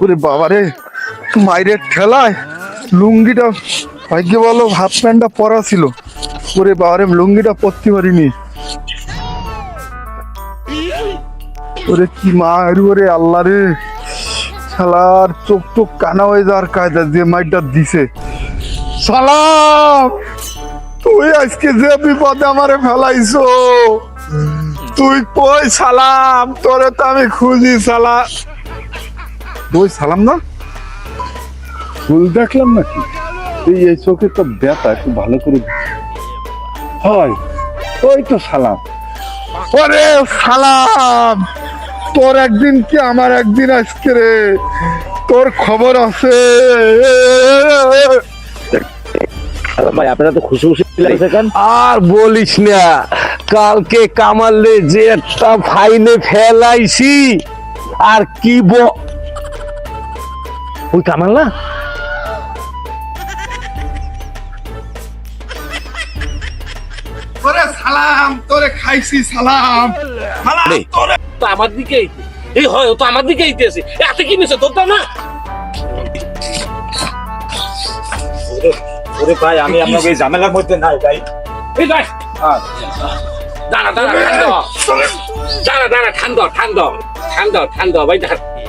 ওরে বাবারে, মাইরের ঠেলায় লুঙ্গিটা ভাগ্য বলো হাফ প্যান্টটা পরা ছিল। ওরে বাবারে, লুঙ্গিটা পরতে পারিনি। ওরে কি মার, ওরে আল্লাহ রে, শালার চোখ টোক কানা হয়ে যাওয়ার কায়দা যে মাইরটা দিছে। সালাম, তুই আজকে যে বিপদে আমারে ফেলাইছো, তুই কই সালাম? তোরে তো আমি খুঁজি সালাম। ওই সালাম না, ভুল দেখলাম নাকি? এই চোখে তো ব্যথা, একটু ভালো করে হয়। ওই তো সালাম। ওরে সালাম, তোর একদিন কি আমার একদিন আজকে রে, তোর খবর আছে? ভাই আপনারা তো খুশি খুশি লাগছে কেন? আর বলিস না, কালকে কামালে যে একটা ফাইনে ফেলাইছি। আর কি ওই কামাল না, ওরে সালাম, তোরে খাইছি সালাম। সালাম তোরে। তো আমার দিকে এই হয়, ও তো আমার দিকে আইতেছে। এত কি নিছে তোর না? ওরে ভাই, আমি আপনাকে এই ঝামেলার মধ্যে নাই ভাই। এই ভাই, দাঁড়া দাঁড়া, ঠান্ডা ঠান্ডা ঠান্ডা ঠান্ডা ভাই,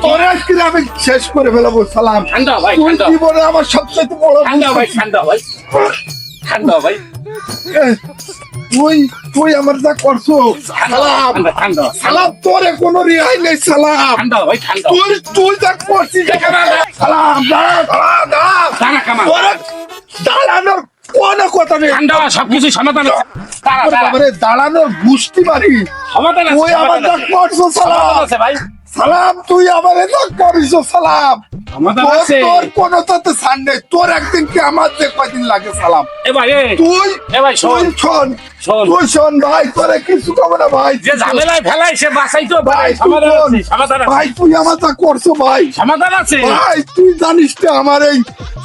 তোরে আজকে আমি শেষ করে ফেলাবো সালাম। ঠান্ডা ভাই, তুই ঠান্ডা জীবনে আমার সবচেয়ে বড় ঠান্ডা ভাই, ঠান্ডা ভাই, ঠান্ডা ভাই, তুই তুই আমার যা করছো সালাম, ঠান্ডা ঠান্ডা সালাম, তোরে কোনো রেহাই নেই সালাম। ঠান্ডা ভাই, ঠান্ডা তুই তুই যা করছিস সালাম, দাঁড়া দাঁড়া দাঁড়া, দাঁড়া কামাল, তোরে দাঁড়ানোর কোনো কথা নেই। ঠান্ডা সবকিছু সমাধান আছে। দাঁড়া দাঁড়া, বাবারে, দাঁড়ানোর বুঝতে পারি। সমাধান আছে, তুই আমার যা করছো সমাধান সালাম, আছে ভাই, সালাম, তুই আমারে যা করিস সালাম। সমাধান তোর আছে। তোর কোনো তাতে ছাড় নেই। তোর একদিন কি আমার যে কয়দিন লাগে সালাম। এ ভাই, তুই এ ভাই শোন, তুই শোন, শোন। তুই শোন ভাই, তোরে কিছু কবে না ভাই। যে ঝামেলায় ফেলাই সে বাঁচাইতো ভাই, ভাই তুই সমাধান শোন, আছে, সমাধান আছে, ভাই তুই আমার যা করছো ভাই, সমাধান আছে। ভাই তুই জানিস তো আমার এই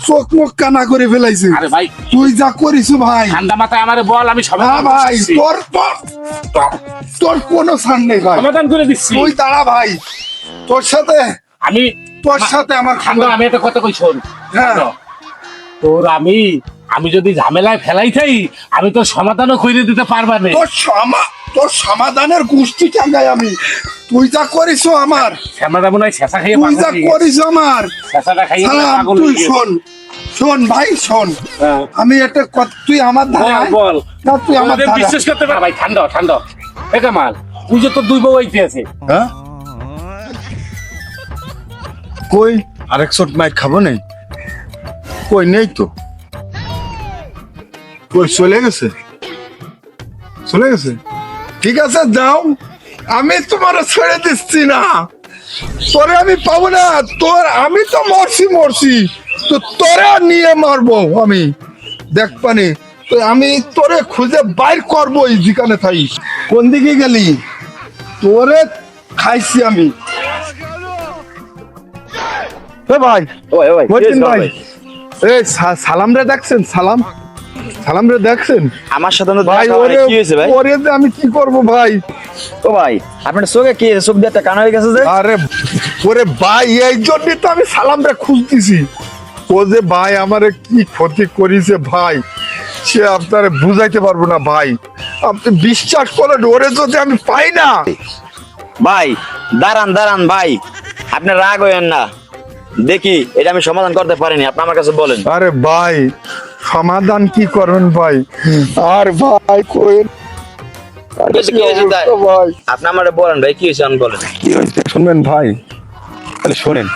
চোখ মুখ কানা করে ফেলাইছে। আরে ভাই, তুই যা করিস ভাই, ঠান্ডা মাথায় আমারে বল, আমি হ্যাঁ সমাধান ভাই, করছি। তোর তোর তোর- তোর কোনো ছাড় নেই ভাই। সমাধান করে দিচ্ছি। তুই দাঁড়া ভাই, তোর সাথে আমি তোর সাথে আমার ঠান্ডা, আমি একটা কথা কই শোন। হ্যাঁ। ঠান্ডা, তোর আমি যদি ঝামেলায় ফেলাই থাই, আমি তোর সমাধানও করে দিতে পারবা না। তোর সমাধানের গোষ্ঠী টাঙ্গাই আমি। তুই যা করিস আমার, শ্যামাদা মনে হয় শেষা খাইয়ে তুই যা পাগল হয়ে করিস আমার গেছে। শেষাটা খাইয়ে সালাম, পাগল তুই হয়ে গেছে। শোন শোন ভাই শোন, হ্যাঁ। আমি একটা তুই আমার ধারে বল, আয়। বল। না তুই আমার আমাদের ধারে বিশ্বাস আয়। করতে পার ভাই, ঠান্ডা ঠান্ডা। এ কামাল, তুই যে তোর দুই বউ আইতে আছে। হ্যাঁ? কই আরেক শট মাইক খাবো নেই? কই নেই তো, কই চলে গেছে, চলে গেছে। ঠিক আছে যাও, আমি তোমার ছেড়ে দিচ্ছি না। তোরে আমি পাবো না, আমি তো মরছি তো তোরে নিয়ে মারবো আমি, দেখ পানি। তো আমি তোরে খুঁজে বাইর করবো যেখানে থাই। কোন দিকে গেলি? তোরে খাইছি আমি। ভাই ওই ওই মতিন ভাই, এই সালাম রে দেখছেন? সালাম সালাম রে দেখছেন? আমার সাথে তো ভাই দেখা ওরে হয়নি। কি হয়েছে ভাই? ওরে যে আমি কি করব ভাই? ও ভাই, আপনার চোখে কি হয়েছে? চোখ দিয়ে একটা কানা হয়ে গেছে যে? আরে ওরে ভাই, এই জন্যই তো আমি সালাম রে খুঁজতেছি। ও যে ভাই আমারে কি ক্ষতি করেছে ভাই, সে আপনারে বুঝাইতে পারবো না ভাই। আপনি বিশ্বাস করেন, ওরে যদি আমি পাই না। ভাই দাঁড়ান দাঁড়ান ভাই, আপনি রাগ হইয়েন না। দেখি এটা আমি সমাধান করতে পারিনি, আপনি আমার কাছে বলেন। আরে ভাই, সমাধান কি করবেন ভাই? আর ভাই কোয়েন কি হয়েছে তাই? ভাই, আপনি আমারে বলেন ভাই, কি হয়েছে আমি বলেন। কি হয়েছে শুনবেন ভাই, তাহলে শোনেন।